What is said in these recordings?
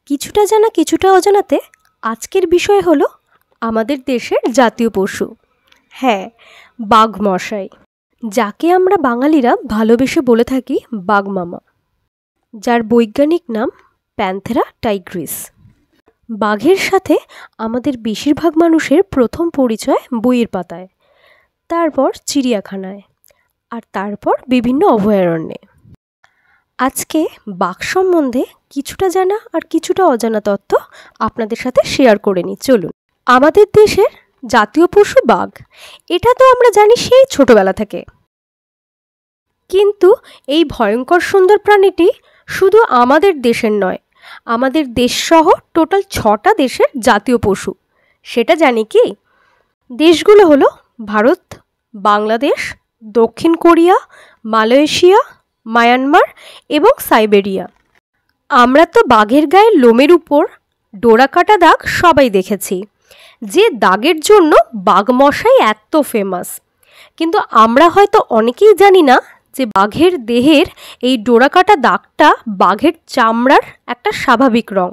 কিছুটা জানা কিছুটা অজানাতে আজকের বিষয় হলো আমাদের দেশের জাতীয় পশু। হ্যাঁ, বাঘমশাই, যাকে আমরা বাঙালিরা ভালোবেসে বলে থাকি বাঘমামা, যার বৈজ্ঞানিক নাম প্যান্থেরা টাইগ্রিস। বাঘের সাথে আমাদের বেশিরভাগ মানুষের প্রথম পরিচয় বইয়ের পাতায়, তারপর চিড়িয়াখানায়, আর তারপর বিভিন্ন অভয়ারণ্যে। আজকে বাঘ সম্বন্ধে কিছুটা জানা আর কিছুটা অজানা তথ্য আপনাদের সাথে শেয়ার করে নিই। চলুন। আমাদের দেশের জাতীয় পশু বাঘ, এটা তো আমরা জানি সেই ছোটবেলা থেকে। কিন্তু এই ভয়ঙ্কর সুন্দর প্রাণীটি শুধু আমাদের দেশের নয়, আমাদের দেশসহ টোটাল 6টা দেশের জাতীয় পশু। সেটা জানি কি? দেশগুলো হলো ভারত, বাংলাদেশ, দক্ষিণ কোরিয়া, মালয়েশিয়া, মায়ানমার এবং সাইবেরিয়া। আমরা তো বাঘের গায়ে লোমের উপর ডোরাকাটা দাগ সবাই দেখেছি, যে দাগের জন্য বাঘমশাই এত ফেমাস। কিন্তু আমরা হয়তো অনেকেই জানি না যে বাঘের দেহের এই ডোরাকাটা দাগটা বাঘের চামড়ার একটা স্বাভাবিক রং।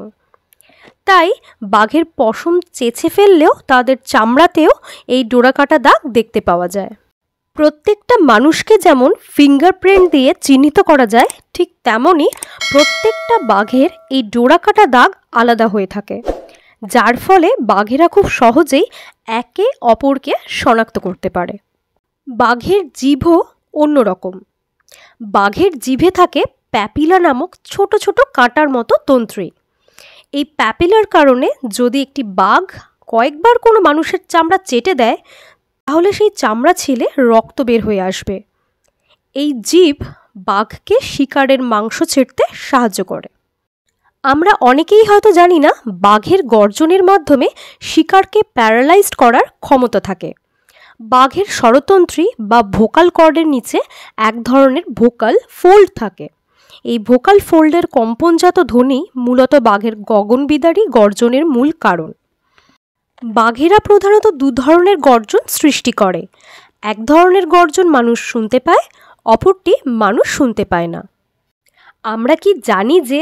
তাই বাঘের পশম চেঁচে ফেললেও তাদের চামড়াতেও এই ডোরাকাটা দাগ দেখতে পাওয়া যায়। প্রত্যেকটা মানুষকে যেমন ফিঙ্গারপ্রিন্ট দিয়ে চিহ্নিত করা যায়, ঠিক তেমনই প্রত্যেকটা বাঘের এই ডোরাকাটা দাগ আলাদা হয়ে থাকে, যার ফলে বাঘেরা খুব সহজেই একে অপরকে শনাক্ত করতে পারে। বাঘের জিভও অন্যরকম। বাঘের জিভে থাকে প্যাপিলা নামক ছোট ছোট কাঁটার মতো তন্ত্রী। এই প্যাপিলার কারণে যদি একটি বাঘ কয়েকবার কোনো মানুষের চামড়া চেটে দেয়, তাহলে সেই চামড়া ছিলে রক্ত বের হয়ে আসবে। এই জিভ বাঘকে শিকারের মাংস ছিঁড়তে সাহায্য করে। আমরা অনেকেই হয়তো জানি না, বাঘের গর্জনের মাধ্যমে শিকারকে প্যারালাইজড করার ক্ষমতা থাকে। বাঘের স্বরতন্ত্রী বা ভোকাল কর্ডের নিচে এক ধরনের ভোকাল ফোল্ড থাকে। এই ভোকাল ফোল্ডের কম্পনজাত ধ্বনি মূলত বাঘের গগনবিদারী গর্জনের মূল কারণ। বাঘেরা প্রধানত 2 ধরনের গর্জন সৃষ্টি করে। এক ধরনের গর্জন মানুষ শুনতে পায়, অপরটি মানুষ শুনতে পায় না। আমরা কি জানি যে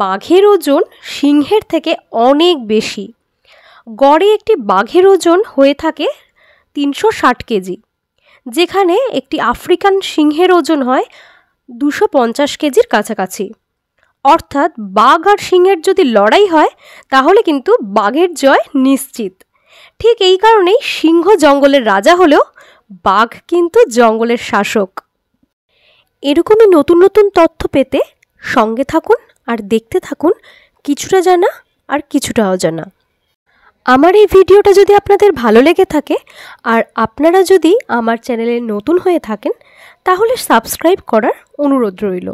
বাঘের ওজন সিংহের থেকে অনেক বেশি? গড়ে একটি বাঘের ওজন হয়ে থাকে 360 কেজি, যেখানে একটি আফ্রিকান সিংহের ওজন হয় 250 কেজির কাছাকাছি। অর্থাৎ বাঘ আর সিংহের যদি লড়াই হয়, তাহলে কিন্তু বাঘের জয় নিশ্চিত। ঠিক এই কারণেই সিংহ জঙ্গলের রাজা হলেও বাঘ কিন্তু জঙ্গলের শাসক। এরকমই নতুন নতুন তথ্য পেতে সঙ্গে থাকুন আর দেখতে থাকুন কিছুটা জানা আর কিছুটা অজানা। আমার এই ভিডিওটা যদি আপনাদের ভালো লেগে থাকে আর আপনারা যদি আমার চ্যানেলে নতুন হয়ে থাকেন, তাহলে সাবস্ক্রাইব করার অনুরোধ রইল।